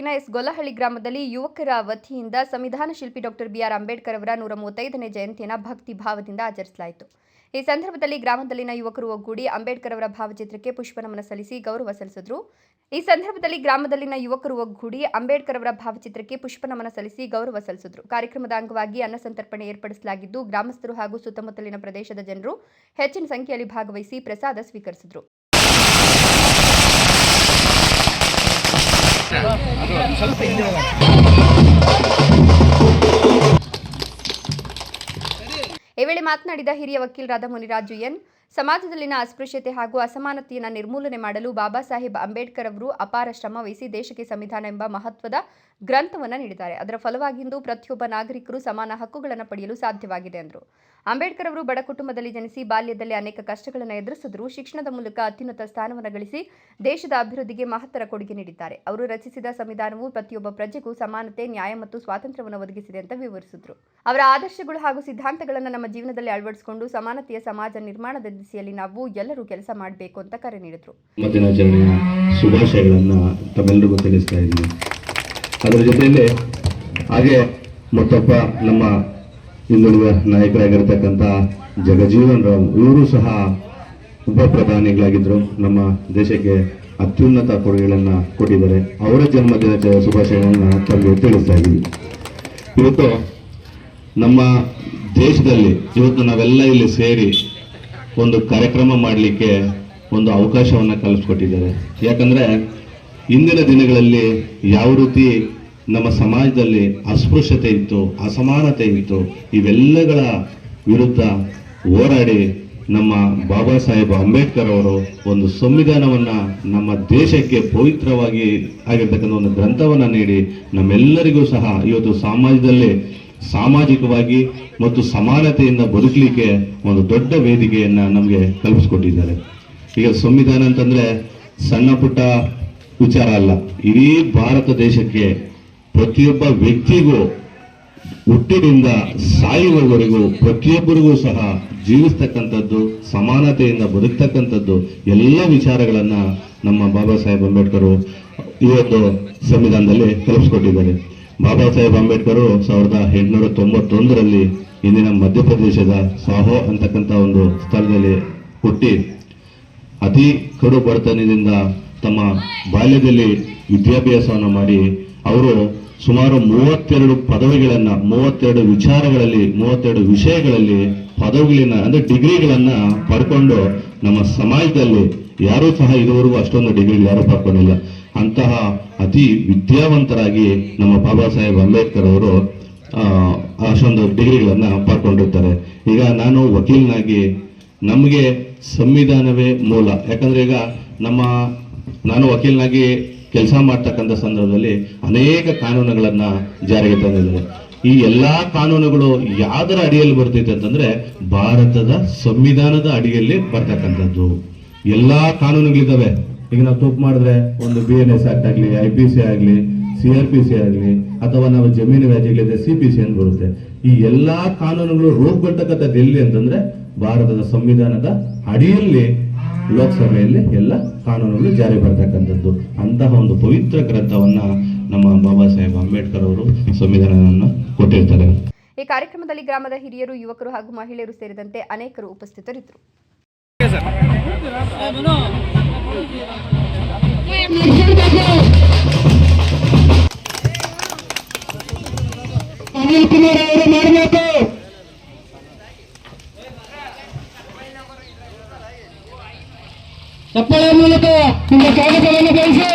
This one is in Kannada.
ತಾಲೂಕಿನ ಗೊಲ್ಲಹಳ್ಳಿ ಗ್ರಾಮದಲ್ಲಿ ಯುವಕರ ವತಿಯಿಂದ ಸಂವಿಧಾನ ಶಿಲ್ಪಿ ಡಾಕ್ಟರ್ ಬಿ.ಆರ್. ಅಂಬೇಡ್ಕರ್ ಅವರ 135ನೇ ಜಯಂತಿಯನ್ನು ಭಕ್ತಿ ಭಾವದಿಂದ ಆಚರಿಸಲಾಯಿತು. ಈ ಸಂದರ್ಭದಲ್ಲಿ ಗ್ರಾಮದಲ್ಲಿನ ಯುವಕರು ಒಗ್ಗೂಡಿ ಅಂಬೇಡ್ಕರ್ ಅವರ ಭಾವಚಿತ್ರಕ್ಕೆ ಪುಷ್ಪನಮನ ಸಲ್ಲಿಸಿ ಗೌರವ ಸಲ್ಲಿಸಿದರು. ಕಾರ್ಯಕ್ರಮದ ಅಂಗವಾಗಿ ಅನ್ನ ಸಂತರ್ಪಣೆ ಏರ್ಪಡಿಸಲಾಗಿದ್ದು, ಗ್ರಾಮಸ್ಥರು ಹಾಗೂ ಸುತ್ತಮುತ್ತಲಿನ ಪ್ರದೇಶದ ಜನರು ಹೆಚ್ಚಿನ ಸಂಖ್ಯೆಯಲ್ಲಿ ಭಾಗವಹಿಸಿ ಪ್ರಸಾದ ಸ್ವೀಕರಿಸಿದರು. ಈ ವೇಳೆ ಮಾತನಾಡಿದ ಹಿರಿಯ ವಕೀಲರಾದ ಮುನಿರಾಜು ಎನ್, ಸಮಾಜದಲ್ಲಿನ ಅಸ್ಪೃಶ್ಯತೆ ಹಾಗೂ ಅಸಮಾನತೆಯನ್ನು ನಿರ್ಮೂಲನೆ ಮಾಡಲು ಬಾಬಾ ಸಾಹೇಬ್ ಅಂಬೇಡ್ಕರ್ ಅವರು ಅಪಾರ ಶ್ರಮ ವಹಿಸಿ ದೇಶಕ್ಕೆ ಸಂವಿಧಾನ ಎಂಬ ಮಹತ್ವದ ಗ್ರಂಥವನ್ನು ನೀಡಿದ್ದಾರೆ. ಅದರ ಫಲವಾಗಿ ಇಂದು ಪ್ರತಿಯೊಬ್ಬ ನಾಗರಿಕರು ಸಮಾನ ಹಕ್ಕುಗಳನ್ನು ಪಡೆಯಲು ಸಾಧ್ಯವಾಗಿದೆ ಎಂದರು. ಅಂಬೇಡ್ಕರ್ ಅವರು ಬಡ ಕುಟುಂಬದಲ್ಲಿ ಜನಿಸಿ ಬಾಲ್ಯದಲ್ಲಿ ಅನೇಕ ಕಷ್ಟಗಳನ್ನು ಎದುರಿಸಿದರೂ ಶಿಕ್ಷಣದ ಮೂಲಕ ಅತ್ಯುನ್ನತ ಸ್ಥಾನವನ್ನು ಗಳಿಸಿ ದೇಶದ ಅಭಿವೃದ್ಧಿಗೆ ಮಹತ್ತರ ಕೊಡುಗೆ ನೀಡಿದ್ದಾರೆ. ಅವರು ರಚಿಸಿದ ಸಂವಿಧಾನವು ಪ್ರತಿಯೊಬ್ಬ ಪ್ರಜೆಗೂ ಸಮಾನತೆ, ನ್ಯಾಯ ಮತ್ತು ಸ್ವಾತಂತ್ರ್ಯವನ್ನು ಒದಗಿಸಿದೆ ಅಂತ ವಿವರಿಸಿದರು. ಅವರ ಆದರ್ಶಗಳು ಹಾಗೂ ಸಿದ್ಧಾಂತಗಳನ್ನು ನಮ್ಮ ಜೀವನದಲ್ಲಿ ಅಳವಡಿಸಿಕೊಂಡು ಸಮಾನತೆಯ ಸಮಾಜ ನಿರ್ಮಾಣದ ದಿಸೆಯಲ್ಲಿ ನಾವು ಎಲ್ಲರೂ ಕೆಲಸ ಮಾಡಬೇಕು ಅಂತ ಕರೆ ನೀಡಿದರು. ದಿನಾಚರಣೆಯ ಶುಭಾಶಯಗಳನ್ನು ತಮ್ಮೆಲ್ಲರಿಗೂ ತಿಳಿಸ್ತಾ ಇದ್ದೀನಿ. ಅದರ ಜೊತೆಯಲ್ಲಿ ಹಾಗೆ ಮತ್ತೊಬ್ಬ ನಮ್ಮ ಹಿಂದುಳಿದ ನಾಯಕರಾಗಿರ್ತಕ್ಕಂಥ ಜಗಜೀವನ್ ರಾಮ್ ಇವರು ಸಹ ಉಪ ಪ್ರಧಾನಿಗಳಾಗಿದ್ದರು. ನಮ್ಮ ದೇಶಕ್ಕೆ ಅತ್ಯುನ್ನತ ಕೊಡುಗೆಗಳನ್ನು ಕೊಟ್ಟಿದ್ದಾರೆ. ಅವರ ಜನ್ಮದಿನದ ಶುಭಾಶಯಗಳನ್ನು ತಮಗೆ ತಿಳಿಸ್ತಾ ಇದ್ದೀವಿ. ಇವತ್ತು ನಮ್ಮ ದೇಶದಲ್ಲಿ ಇವತ್ತು ನಾವೆಲ್ಲ ಇಲ್ಲಿ ಸೇರಿ ಒಂದು ಕಾರ್ಯಕ್ರಮ ಮಾಡಲಿಕ್ಕೆ ಒಂದು ಅವಕಾಶವನ್ನು ಕಲ್ಪಿಸ್ಕೊಟ್ಟಿದ್ದಾರೆ. ಯಾಕಂದರೆ ಇಂದಿನ ದಿನಗಳಲ್ಲಿ ಯಾವ ರೀತಿ ನಮ್ಮ ಸಮಾಜದಲ್ಲಿ ಅಸ್ಪೃಶ್ಯತೆ ಇತ್ತು, ಅಸಮಾನತೆ ಇತ್ತು, ಇವೆಲ್ಲಗಳ ವಿರುದ್ಧ ಹೋರಾಡಿ ನಮ್ಮ ಬಾಬಾ ಸಾಹೇಬ್ ಅಂಬೇಡ್ಕರ್ ಅವರು ಒಂದು ಸಂವಿಧಾನವನ್ನು ನಮ್ಮ ದೇಶಕ್ಕೆ ಪವಿತ್ರವಾಗಿ ಆಗಿರ್ತಕ್ಕಂಥ ಒಂದು ಗ್ರಂಥವನ್ನು ನೀಡಿ ನಮ್ಮೆಲ್ಲರಿಗೂ ಸಹ ಇವತ್ತು ಸಮಾಜದಲ್ಲಿ ಸಾಮಾಜಿಕವಾಗಿ ಮತ್ತು ಸಮಾನತೆಯಿಂದ ಬದುಕಲಿಕ್ಕೆ ಒಂದು ದೊಡ್ಡ ವೇದಿಕೆಯನ್ನು ನಮಗೆ ಕಲ್ಪಿಸ್ಕೊಟ್ಟಿದ್ದಾರೆ. ಈಗ ಸಂವಿಧಾನ ಅಂತಂದರೆ ಸಣ್ಣ ಪುಟ್ಟ ವಿಚಾರ ಅಲ್ಲ. ಇಡೀ ಭಾರತ ದೇಶಕ್ಕೆ ಪ್ರತಿಯೊಬ್ಬ ವ್ಯಕ್ತಿಗೂ ಹುಟ್ಟಿನಿಂದ ಸಾಯುವವರೆಗೂ ಪ್ರತಿಯೊಬ್ಬರಿಗೂ ಸಹ ಜೀವಿಸ್ತಕ್ಕಂಥದ್ದು, ಸಮಾನತೆಯಿಂದ ಬದುಕ್ತಕ್ಕಂಥದ್ದು ಎಲ್ಲ ವಿಚಾರಗಳನ್ನು ನಮ್ಮ ಬಾಬಾ ಸಾಹೇಬ್ ಅಂಬೇಡ್ಕರ್ ಈ ಒಂದು ಸಂವಿಧಾನದಲ್ಲಿ ಕಲ್ಪಿಸ್ಕೊಟ್ಟಿದ್ದಾರೆ. ಬಾಬಾ ಸಾಹೇಬ್ ಅಂಬೇಡ್ಕರ್ 1891ರಲ್ಲಿ ಇಂದಿನ ಮಧ್ಯಪ್ರದೇಶದ ಸಾಹೋ ಅಂತಕ್ಕಂಥ ಒಂದು ಸ್ಥಳದಲ್ಲಿ ಹುಟ್ಟಿ ಅತಿ ಕಡು ಬಡತನದಿಂದ ತಮ್ಮ ಬಾಲ್ಯದಲ್ಲಿ ವಿದ್ಯಾಭ್ಯಾಸವನ್ನು ಮಾಡಿ ಅವರು ಸುಮಾರು 32 ಪದವಿಗಳನ್ನು 32 ವಿಚಾರಗಳಲ್ಲಿ 32 ವಿಷಯಗಳಲ್ಲಿ ಪದವಿಗಳನ್ನ ಅಂದರೆ ಡಿಗ್ರಿಗಳನ್ನು ಪಡ್ಕೊಂಡು ನಮ್ಮ ಸಮಾಜದಲ್ಲಿ ಯಾರೂ ಸಹ ಇದುವರೆಗೂ ಅಷ್ಟೊಂದು ಡಿಗ್ರಿಗಳು ಯಾರೂ ಪಡ್ಕೊಂಡಿಲ್ಲ. ಅಂತಹ ಅತಿ ವಿದ್ಯಾವಂತರಾಗಿ ನಮ್ಮ ಬಾಬಾ ಸಾಹೇಬ್ ಅಂಬೇಡ್ಕರ್ ಅವರು ಅಷ್ಟೊಂದು ಡಿಗ್ರಿಗಳನ್ನು ಪಡ್ಕೊಂಡಿರ್ತಾರೆ. ಈಗ ನಾನು ವಕೀಲನಾಗಿ ನಮಗೆ ಸಂವಿಧಾನವೇ ಮೂಲ. ಯಾಕಂದ್ರೆ ಈಗ ನಾನು ವಕೀಲನಾಗಿ ಕೆಲಸ ಮಾಡ್ತಕ್ಕಂಥ ಸಂದರ್ಭದಲ್ಲಿ ಅನೇಕ ಕಾನೂನುಗಳನ್ನು ಜಾರಿಗೆ ತಂದಿದ್ದಾರೆ. ಈ ಎಲ್ಲಾ ಕಾನೂನುಗಳು ಯಾವ್ದರ ಅಡಿಯಲ್ಲಿ ಬರ್ತೈತೆ ಅಂತಂದ್ರೆ ಭಾರತದ ಸಂವಿಧಾನದ ಅಡಿಯಲ್ಲಿ ಬರ್ತಕ್ಕಂಥದ್ದು ಎಲ್ಲಾ ಕಾನೂನುಗಳಿದ್ದಾವೆ. ಈಗ ನಾವು ತಪ್ಪು ಮಾಡಿದ್ರೆ ಒಂದು BNS ಆಕ್ಟ್ ಆಗಲಿ, IPC ಆಗಲಿ, CRPC ಆಗಲಿ, ಅಥವಾ ನಾವು ಜಮೀನು ವ್ಯಾಜ್ಯಗಳಿದೆ CPC ಅಂತ ಬರುತ್ತೆ. ಈ ಎಲ್ಲಾ ಕಾನೂನುಗಳು ರೂಪುಗೊಳ್ತಕ್ಕಂಥದ್ದು ಎಲ್ಲಿ ಅಂತಂದ್ರೆ ಭಾರತದ ಸಂವಿಧಾನದ ಅಡಿಯಲ್ಲಿ ಲೋಕಸಭೆಯಲ್ಲಿ ಎಲ್ಲ ಕಾನೂನುಗಳು ಜಾರಿ ಬರ್ತಕ್ಕಂಥದ್ದು. ಅಂತಹ ಒಂದು ಪವಿತ್ರ ಗ್ರಂಥವನ್ನ ನಮ್ಮ ಬಾಬಾ ಸಾಹೇಬ್ ಅಂಬೇಡ್ಕರ್ ಅವರು ಸಂವಿಧಾನವನ್ನು ಕೊಟ್ಟಿರ್ತಾರೆ. ಈ ಕಾರ್ಯಕ್ರಮದಲ್ಲಿ ಗ್ರಾಮದ ಹಿರಿಯರು, ಯುವಕರು ಹಾಗೂ ಮಹಿಳೆಯರು ಸೇರಿದಂತೆ ಅನೇಕರು ಉಪಸ್ಥಿತರಿದ್ದರು. ಅನಿಲ್ ಕುಮಾರ್ ಅವರು ಮಾಡಬೇಕು. ಚಪ್ಪಾಳೆ ಮೂಲಕ ನಿಮ್ಮ ಸ್ವಾಗತವನ್ನು ಬಯಸಿ